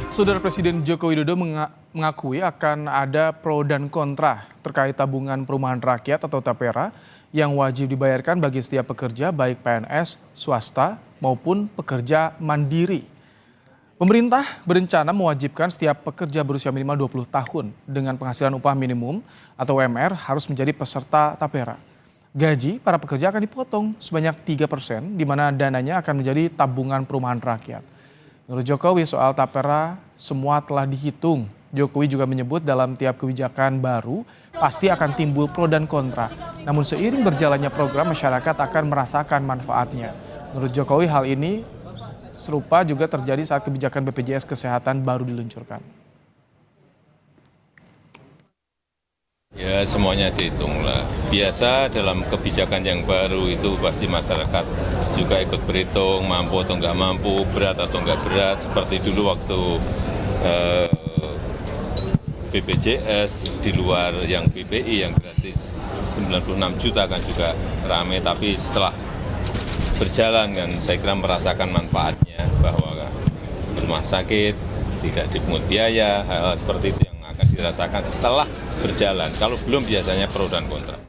Saudara Presiden Joko Widodo mengakui akan ada pro dan kontra terkait tabungan perumahan rakyat atau TAPERA yang wajib dibayarkan bagi setiap pekerja baik PNS, swasta maupun pekerja mandiri. Pemerintah berencana mewajibkan setiap pekerja berusia minimal 20 tahun dengan penghasilan upah minimum atau UMR harus menjadi peserta TAPERA. Gaji para pekerja akan dipotong sebanyak 3%, di mana dananya akan menjadi tabungan perumahan rakyat. Menurut Jokowi soal TAPERA semua telah dihitung. Jokowi juga menyebut dalam tiap kebijakan baru pasti akan timbul pro dan kontra. Namun seiring berjalannya program, masyarakat akan merasakan manfaatnya. Menurut Jokowi hal ini serupa juga terjadi saat kebijakan BPJS Kesehatan baru diluncurkan. Ya semuanya dihitung lah. Biasa dalam kebijakan yang baru itu pasti masyarakat juga ikut berhitung, mampu atau nggak mampu, berat atau nggak berat. Seperti dulu waktu BPJS di luar yang BPI yang gratis 96 juta kan juga rame. Tapi setelah berjalan kan saya kira merasakan manfaatnya bahwa rumah sakit tidak dipungut biaya, hal-hal seperti itu yang akan dirasakan setelah berjalan. Kalau belum biasanya pro dan kontra.